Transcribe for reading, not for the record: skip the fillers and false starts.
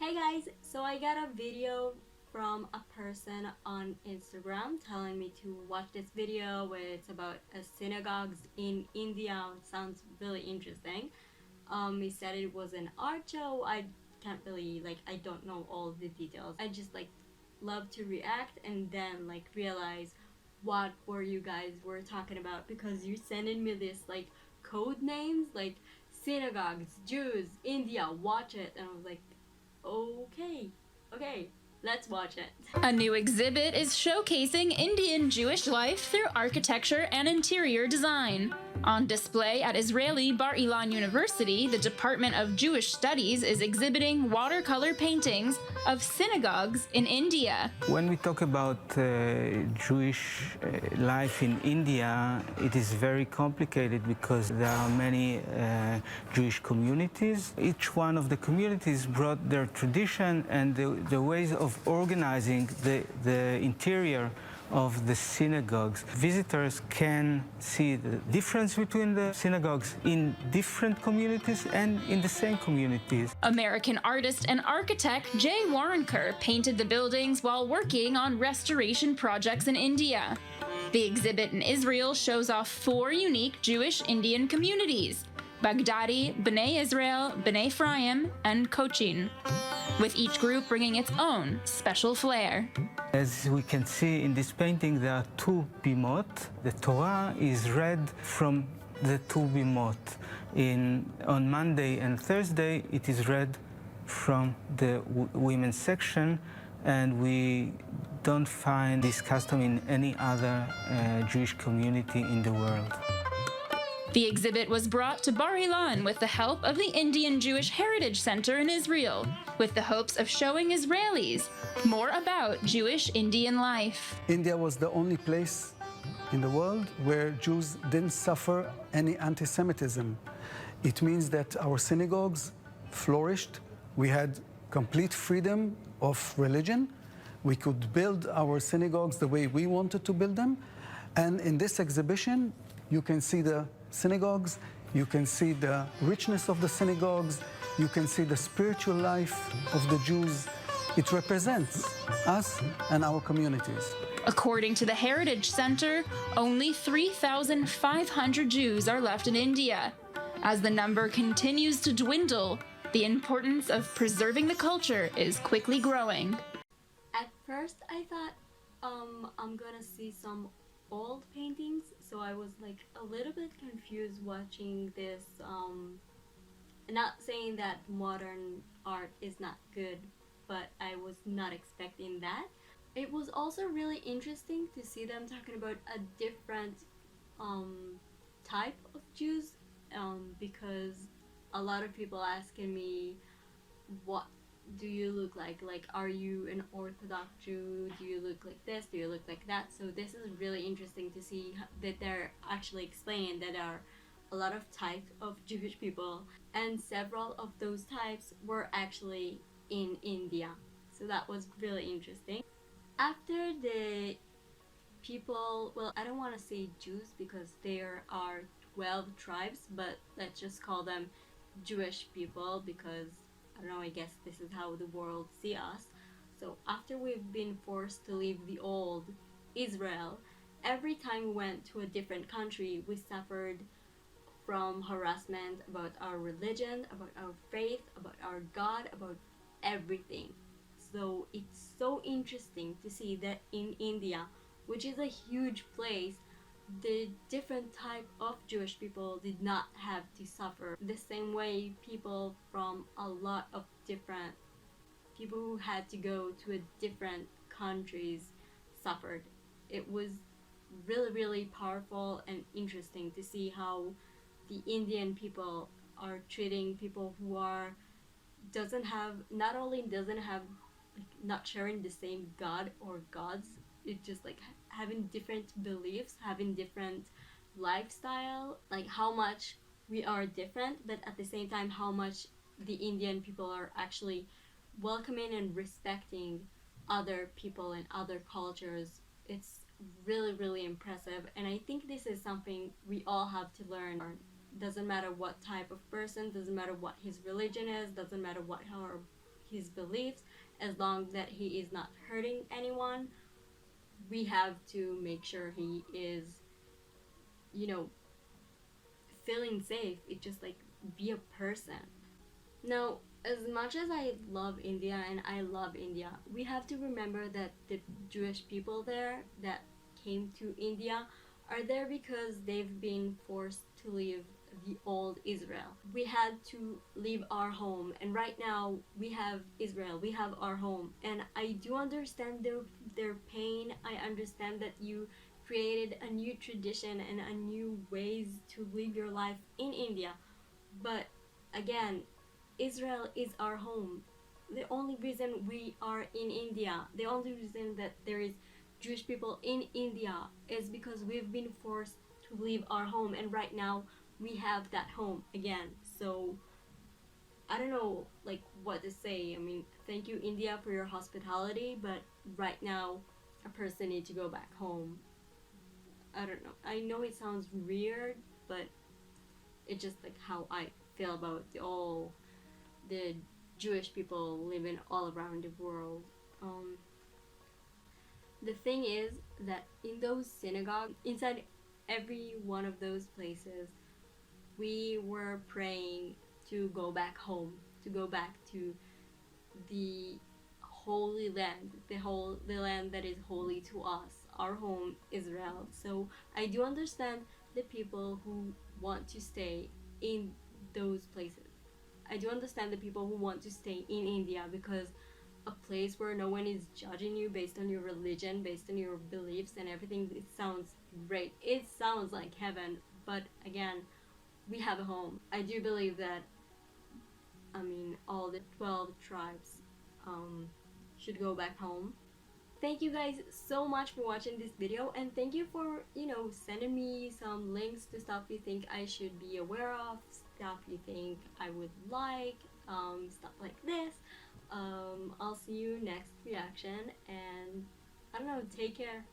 Hey guys, so I got a video from a person on Instagram telling me to watch this video where it's about synagogues in India. It sounds really interesting. He said it was an art show. I can't really I don't know all the details. I just love to react and then realize what were you guys were talking about because you're sending me this code names like synagogues, Jews, India, watch it, and I was like, okay, okay, let's watch it. A new exhibit is showcasing Indian Jewish life through architecture and interior design. On display at Israeli Bar Ilan University, the Department of Jewish Studies is exhibiting watercolor paintings of synagogues in India. When we talk about Jewish life in India, it is very complicated because there are many Jewish communities. Each one of the communities brought their tradition and the ways of organizing the interior of the synagogues. Visitors can see the difference between the synagogues in different communities and in the same communities. American artist and architect Jay Waronker painted the buildings while working on restoration projects in India. The exhibit in Israel shows off 4 unique Jewish Indian communities: Baghdadi, B'nai Israel, B'nai Ephraim, and Cochin, with each group bringing its own special flair. As we can see in this painting, there are 2 bimot. The Torah is read from the 2 bimot. On Monday and Thursday, it is read from the women's section, and we don't find this custom in any other Jewish community in the world. The exhibit was brought to Bar Ilan with the help of the Indian Jewish Heritage Center in Israel, with the hopes of showing Israelis more about Jewish Indian life. India was the only place in the world where Jews didn't suffer any anti-Semitism. It means that our synagogues flourished. We had complete freedom of religion. We could build our synagogues the way we wanted to build them. And in this exhibition, you can see the synagogues, you can see the richness of the synagogues, you can see the spiritual life of the Jews. It represents us and our communities. According to the Heritage Center, only 3,500 Jews are left in India. As the number continues to dwindle, the importance of preserving the culture is quickly growing. At first I thought I'm gonna see some old paintings, so I was a little bit confused watching this. Not saying that modern art is not good, but I was not expecting that. It was also really interesting to see them talking about a different type of Jews, because a lot of people asking me, what do you look like? Are you an Orthodox Jew? Do you look like this? Do you look like that? So this is really interesting to see that they're actually explaining that there are a lot of types of Jewish people, and several of those types were actually in India. So that was really interesting. After the people, well, I don't want to say Jews because there are 12 tribes, but let's just call them Jewish people because I don't know, I guess this is how the world see us. So after we've been forced to leave the old Israel, every time we went to a different country, we suffered from harassment about our religion, about our faith, about our God, about everything. So it's so interesting to see that in India, which is a huge place, the different type of Jewish people did not have to suffer the same way people from a lot of different people who had to go to a different countries suffered. It was really, really powerful and interesting to see how the Indian people are treating people who are doesn't have not only doesn't have not sharing the same God or gods. It's just having different beliefs, having different lifestyle, how much we are different, but at the same time how much the Indian people are actually welcoming and respecting other people and other cultures. It's really, really impressive, and I think this is something we all have to learn. Doesn't matter what type of person, doesn't matter what his religion is, doesn't matter what his beliefs, as long as that he is not hurting anyone. We have to make sure he is, you know, feeling safe. It's just like be a person. Now, as much as I love India and I love India, we have to remember that the Jewish people there that came to India are there because they've been forced to leave the old Israel. We had to leave our home, and right now we have Israel, we have our home. And I do understand their pain. I understand that you created a new tradition and a new ways to live your life in India. But again, Israel is our home. The only reason we are in India, the only reason that there is Jewish people in India is because we've been forced to leave our home, and right now we have that home again. So I don't know like what to say. I mean, thank you India for your hospitality, but right now a person needs to go back home. I don't know. I know it sounds weird, but it's just like how I feel about all the Jewish people living all around the world. The thing is that in those synagogues, inside every one of those places, we were praying to go back home, to go back to the holy land, the land that is holy to us, our home, Israel. So I do understand the people who want to stay in those places. I do understand the people who want to stay in India because a place where no one is judging you based on your religion, based on your beliefs and everything, it sounds great. It sounds like heaven, but again, we have a home. I do believe that, I mean, all the 12 tribes should go back home. Thank you guys so much for watching this video, and thank you for, sending me some links to stuff you think I should be aware of, stuff you think I would like, stuff like this. I'll see you next reaction, and I don't know, take care.